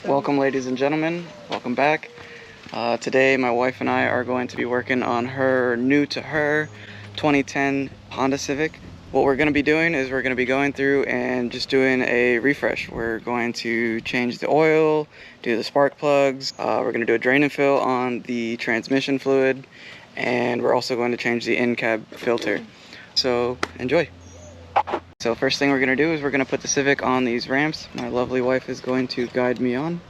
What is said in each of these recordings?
Welcome, ladies and gentlemen. Welcome back. Today my wife and I are going to be working on her new to her 2010 Honda Civic. What we're going to be doing is we're going to be going through and just doing a refresh. We're going to change the oil, do the spark plugs, we're going to do a drain and fill on the transmission fluid, and we're also going to change the in-cab filter. So enjoy. So first thing we're going to do is we're going to put the Civic on these ramps. My lovely wife is going to guide me on.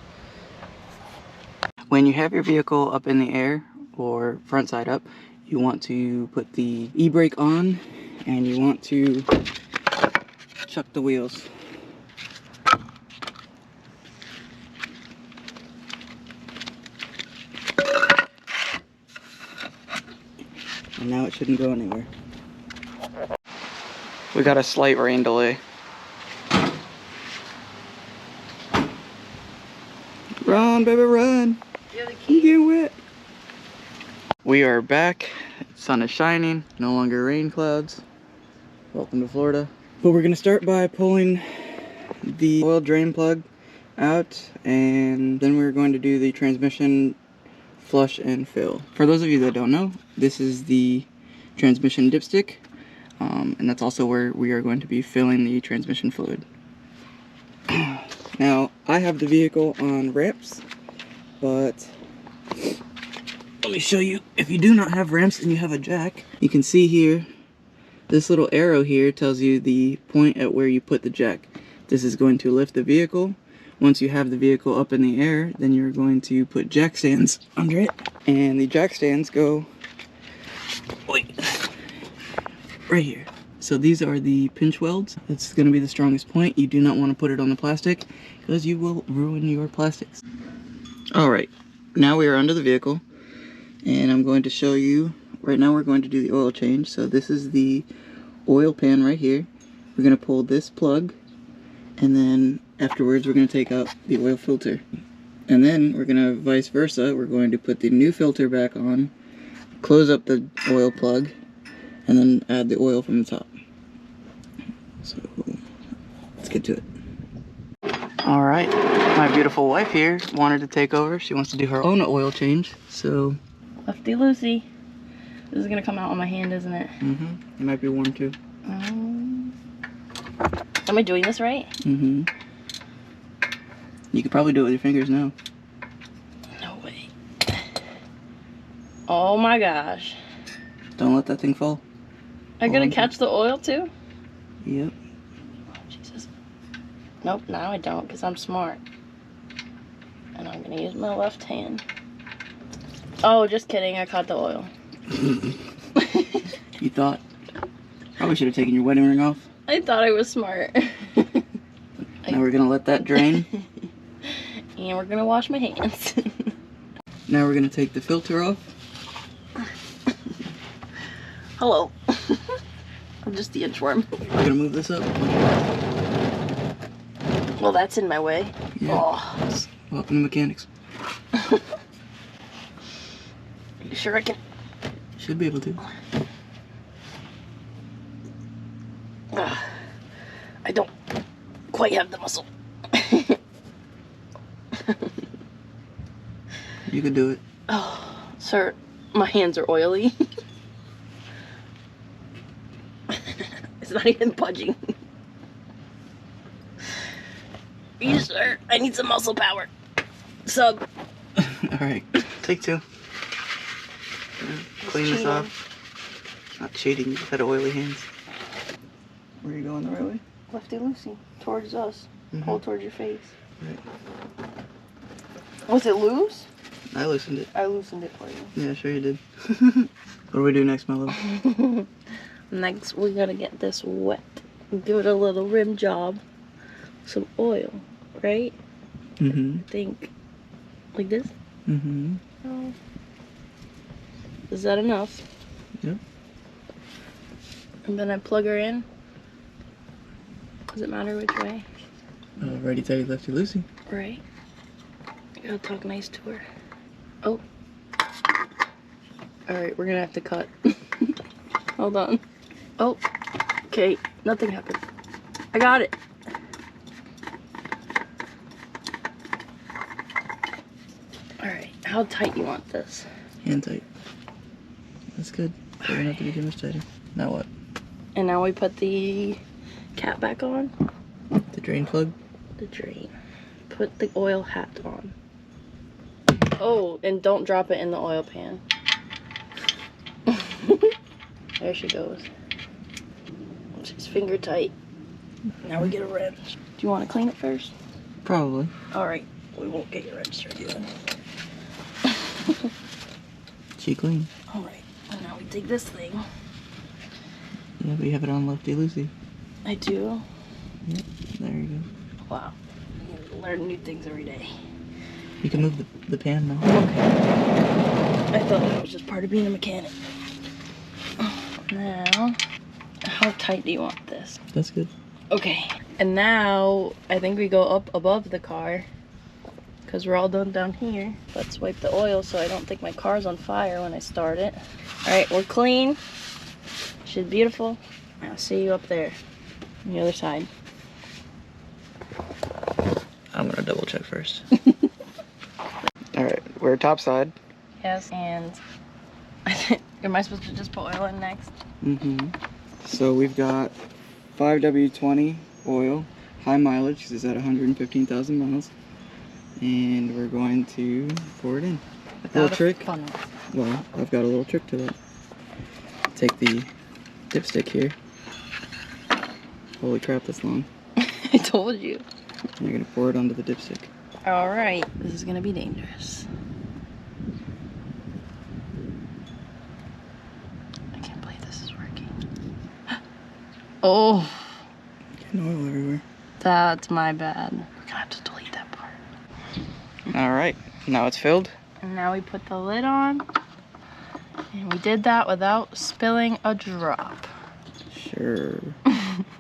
When you have your vehicle up in the air, or front side up, you want to put the e-brake on and you want to chuck the wheels. And now it shouldn't go anywhere. We got a slight rain delay. Run, baby, run! You get wet. We are back. Sun is shining. No longer rain clouds. Welcome to Florida. But we're gonna start by pulling the oil drain plug out, and then we're going to do the transmission flush and fill. For those of you that don't know, this is the transmission dipstick. And that's also where we are going to be filling the transmission fluid. Now, I have the vehicle on ramps, but let me show you. If you do not have ramps and you have a jack, you can see here, this little arrow here tells you the point at where you put the jack. This is going to lift the vehicle. Once you have the vehicle up in the air, then you're going to put jack stands under it. And the jack stands go right here. So these are the pinch welds. It's going to be the strongest point. You do not want to put it on the plastic because you will ruin your plastics. Alright, now we are under the vehicle and I'm going to show you. Right now we're going to do the oil change. So this is the oil pan right here. We're going to pull this plug, and then afterwards we're going to take out the oil filter. And then we're going to vice versa. We're going to put the new filter back on, close up the oil plug, and then add the oil from the top. So let's get to it. Alright, my beautiful wife here wanted to take over. She wants to do her own oil change, so... Lefty loosey. This is gonna come out on my hand, isn't it? Mm-hmm. It might be warm too. Am I doing this right? Mm-hmm. You could probably do it with your fingers now. No way. Oh my gosh. Don't let that thing fall. I gotta catch the oil too? Yep. Oh, Jesus. Nope, now I don't, because I'm smart. And I'm gonna use my left hand. Oh, just kidding, I caught the oil. You thought? Probably should have taken your wedding ring off. I thought I was smart. Now we're gonna let that drain. And we're gonna wash my hands. Now we're gonna take the filter off. Hello. I'm just the inchworm. We're gonna move this up. Well, that's in my way. Yeah. Oh. Welcome to mechanics. You sure I can? Should be able to. I don't quite have the muscle. You could do it. Oh, sir, my hands are oily. It's not even budging. You sir, I need some muscle power. Sub. Alright, take two. Clean this off. Not cheating, you just had oily hands. Where are you going the right way? Lefty loosey, towards us. Pull towards your face. Right. Was it loose? I loosened it. I loosened it for you. Yeah, sure you did. What do we do next, my love? Next, we gotta get this wet. Give it a little rim job. Some oil, right? Mm-hmm. I think. Like this? Mm-hmm. Oh. Is that enough? Yep. And then I plug her in. Does it matter which way? Righty tighty, lefty loosey. Right. You gotta talk nice to her. Oh. Alright, we're gonna have to cut. Hold on. Oh. Okay, nothing happened. I got it. Alright, how tight you want this? Hand tight. That's good. Doesn't have to be too much tighter. Now what? And now we put the cap back on. The drain plug? The drain. Put the oil hat on. Oh, and don't drop it in the oil pan. There she goes. She's finger tight. Now we get a wrench. Do you want to clean it first? Probably. Alright, we won't get your wrench dirty then. She clean. Alright, and now we take this thing. Yeah, but you have it on lefty-loosey. I do? Yep, there you go. Wow. You learn new things every day. You can move the pan now. Okay. I thought that was just part of being a mechanic. Now, how tight do you want this? That's good. Okay. And now, I think we go up above the car. Because we're all done down here. Let's wipe the oil so I don't think my car's on fire when I start it. Alright, we're clean. She's beautiful. I'll see you up there. On the other side. I'm gonna double check first. Alright, we're topside. Yes, and I think, am I supposed to just put oil in next? Mm-hmm. So we've got 5W20 oil, high mileage, because it's at 115,000 miles. And we're going to pour it in. Without little trick. funnel. Well, I've got a little trick to that. Take the dipstick here. Holy crap, that's long. I told you. And you're gonna pour it onto the dipstick. Alright, this is gonna be dangerous. I can't believe this is working. Oh, Getting oil everywhere. that's my bad. We're gonna have to delete that part. Alright, now it's filled. And now we put the lid on. And we did that without spilling a drop. Sure.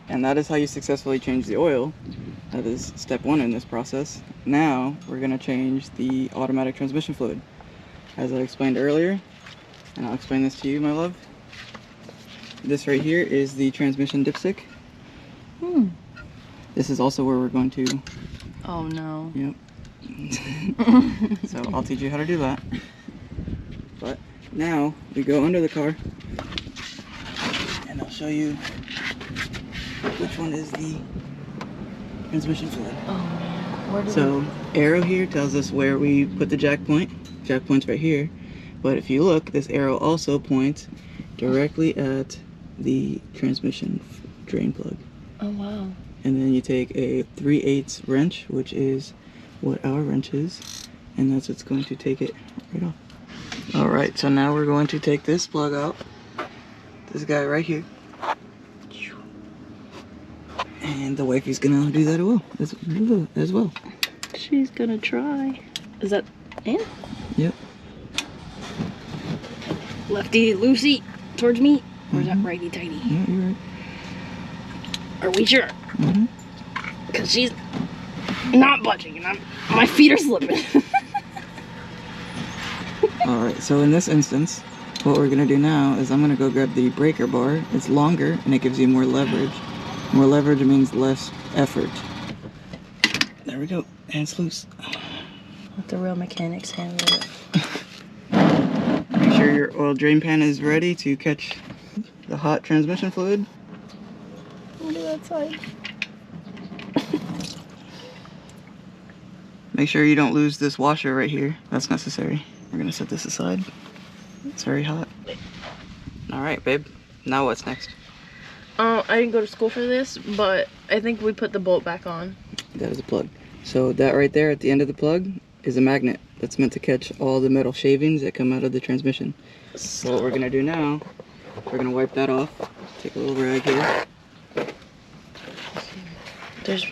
And that is how you successfully change the oil. That is step one in this process. Now we're gonna change the automatic transmission fluid. As I explained earlier, and I'll explain this to you, my love. This right here is the transmission dipstick. This is also where we're going to... Oh no. Yep. So I'll teach you how to do that. But now we go under the car and I'll show you which one is the transmission fluid. Oh man. Where do So arrow here tells us where we put the jack point. Jack point's right here. But if you look, this arrow also points directly at the transmission drain plug. Oh wow. And then you take a 3/8 wrench, which is what our wrench is, and that's what's going to take it right off. Alright, so now we're going to take this plug out. This guy right here. And the wifey's gonna do that as well. She's gonna try. Is that in? Yep. Lefty loosey towards me. Or is that righty tighty? Yeah, you're right. Are we sure? Because she's not budging and my feet are slipping. Alright, so in this instance, what we're gonna do now is I'm gonna go grab the breaker bar. It's longer and it gives you more leverage. More leverage means less effort. There we go, and it's loose. Let the real mechanics handle it. Make sure your oil drain pan is ready to catch the hot transmission fluid. Look at that side. Make sure you don't lose this washer right here. That's necessary. We're gonna set this aside. It's very hot. Alright, babe. Now what's next? I didn't go to school for this, but I think we put the bolt back on. That is a plug. So that right there at the end of the plug is a magnet that's meant to catch all the metal shavings that come out of the transmission. So what we're gonna do now, we're gonna wipe that off. Take a little rag here.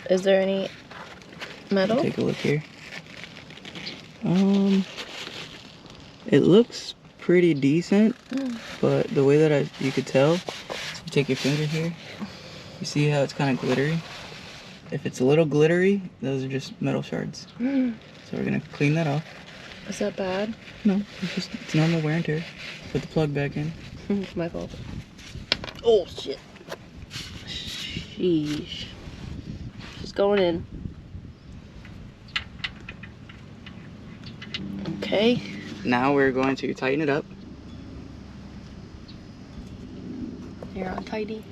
Is there any metal? Take a look here. It looks pretty decent, but the way that you could tell, so you take your finger here, you see how it's kind of glittery? If it's a little glittery, those are just metal shards. So we're gonna clean that off. Is that bad? No, it's normal wear and tear. Put the plug back in. My fault. Oh shit. Sheesh. She's going in. Okay. Now we're going to tighten it up. You're on tidy.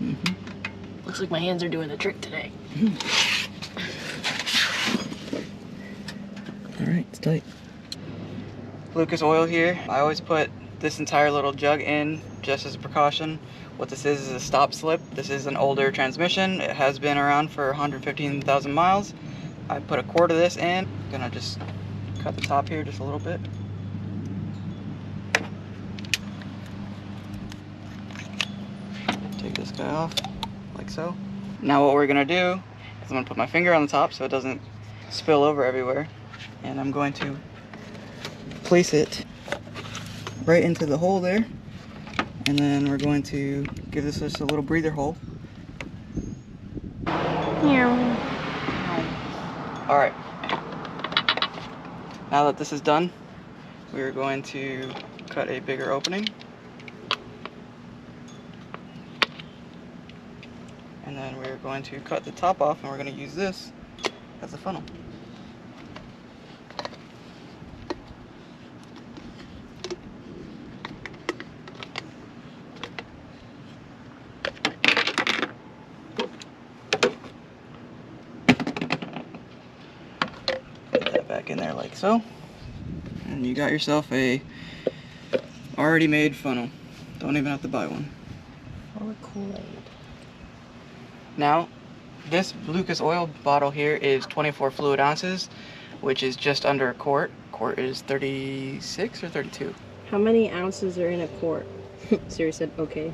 Mm-hmm. Looks like my hands are doing the trick today. All right, it's tight. Lucas oil here. I always put this entire little jug in just as a precaution. What this is a stop slip. This is an older transmission. It has been around for 115,000 miles. I put a quart of this in. I'm gonna just cut the top here just a little bit. Take this guy off, like so. Now what we're gonna do is I'm gonna put my finger on the top so it doesn't spill over everywhere. And I'm going to place it right into the hole there. And then we're going to give this just a little breather hole. All right. Now that this is done, we're going to cut a bigger opening. And then we're going to cut the top off and we're going to use this as a funnel. Put that back in there like so. And you got yourself a already made funnel. Don't even have to buy one. Or Kool-Aid. Now, this Lucas oil bottle here is 24 fluid ounces, which is just under a quart. Quart is 36 or 32. How many ounces are in a quart? Siri said, okay.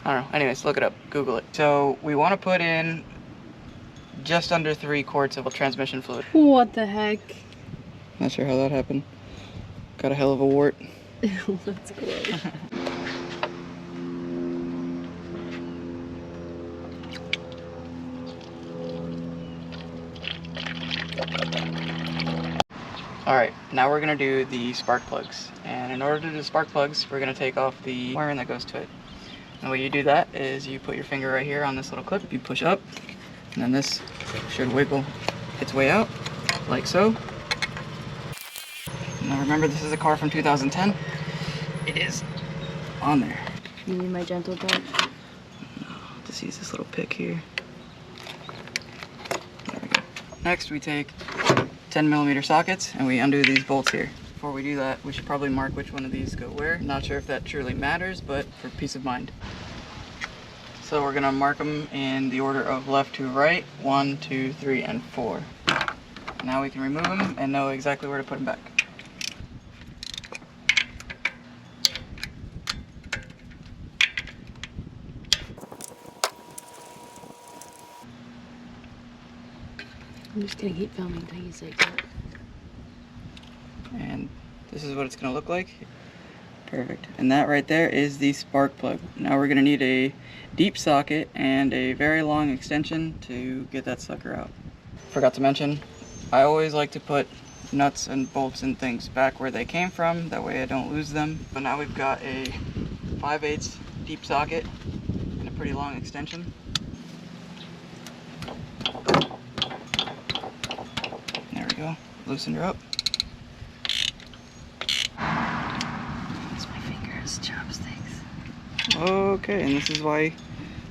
I don't know. Anyways, look it up. Google it. So we want to put in just under 3 quarts of transmission fluid. What the heck? Not sure how that happened. Got a hell of a wart. That's great. Alright, now we're going to do the spark plugs. And in order to do the spark plugs, we're going to take off the wiring that goes to it. And the way you do that is you put your finger right here on this little clip, you push up, and then this should wiggle its way out, like so. Now remember, this is a car from 2010. It is on there. You need my gentle touch? No, just use this little pick here. There we go. Next we take 10mm sockets and we undo these bolts here. Before we do that, we should probably mark which one of these go where. Not sure if that truly matters, but for peace of mind. So we're gonna mark them in the order of left to right, 1, 2, 3, and 4. Now we can remove them and know exactly where to put them back. I'm just gonna keep filming until you say that. And this is what it's gonna look like. Perfect. And that right there is the spark plug. Now we're gonna need a deep socket and a very long extension to get that sucker out. Forgot to mention, I always like to put nuts and bolts and things back where they came from, that way I don't lose them. But now we've got a 5/8 deep socket and a pretty long extension. There we go, loosened her up. Chopsticks. Okay, and this is why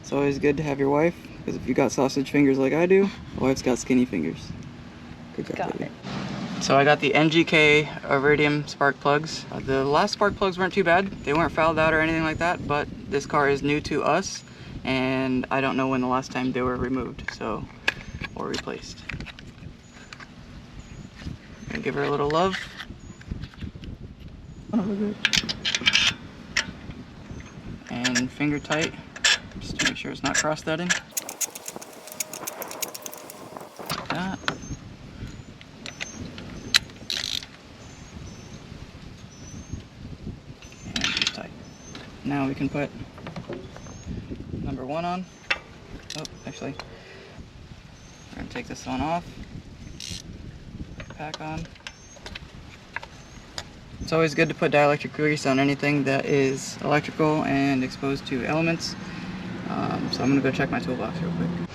it's always good to have your wife, because if you got sausage fingers like I do, the wife's got skinny fingers. Good job, Got baby. it. So I got the NGK Iridium spark plugs. The last spark plugs weren't too bad. They weren't fouled out or anything like that, but this car is new to us, and I don't know when the last time they were removed, so, or replaced. Gonna give her a little love. Oh, good. And finger tight, just to make sure it's not cross-threading. Like that. And just tight. Now we can put number 1 on. Oh, actually, we're gonna take this one off. Put the pack on. It's always good to put dielectric grease on anything that is electrical and exposed to elements. So I'm gonna go check my toolbox real quick.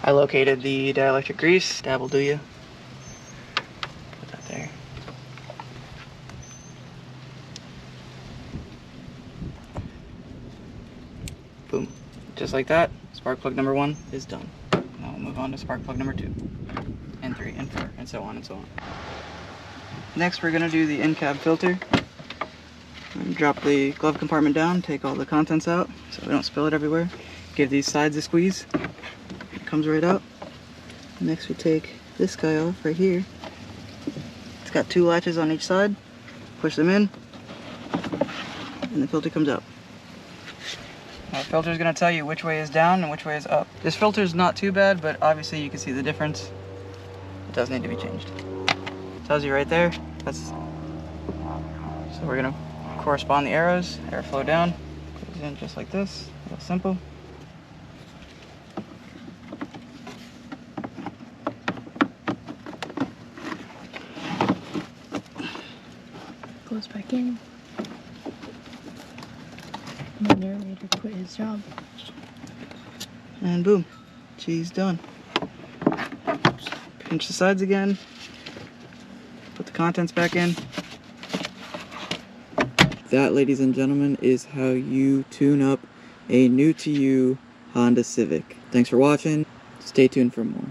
I located the dielectric grease. Dab will do ya. Put that there. Just like that, spark plug number 1 is done. Now we'll move on to spark plug number 2, and 3, and 4, and so on and so on. Next, we're gonna do the in-cab filter. And drop the glove compartment down, take all the contents out so we don't spill it everywhere. Give these sides a squeeze. It comes right out. Next, we take this guy off right here. It's got 2 latches on each side. Push them in, and the filter comes out. Now, the filter is going to tell you which way is down and which way is up. This filter is not too bad, but obviously you can see the difference. It does need to be changed. Tells you right there. So we're going to correspond the arrows. Airflow down, goes in just like this. Real simple. Goes back in. And the narrator quit his job. And boom, she's done. Pinch the sides again. Put the contents back in. That, ladies and gentlemen, is how you tune up a new to you Honda Civic. Thanks for watching. Stay tuned for more.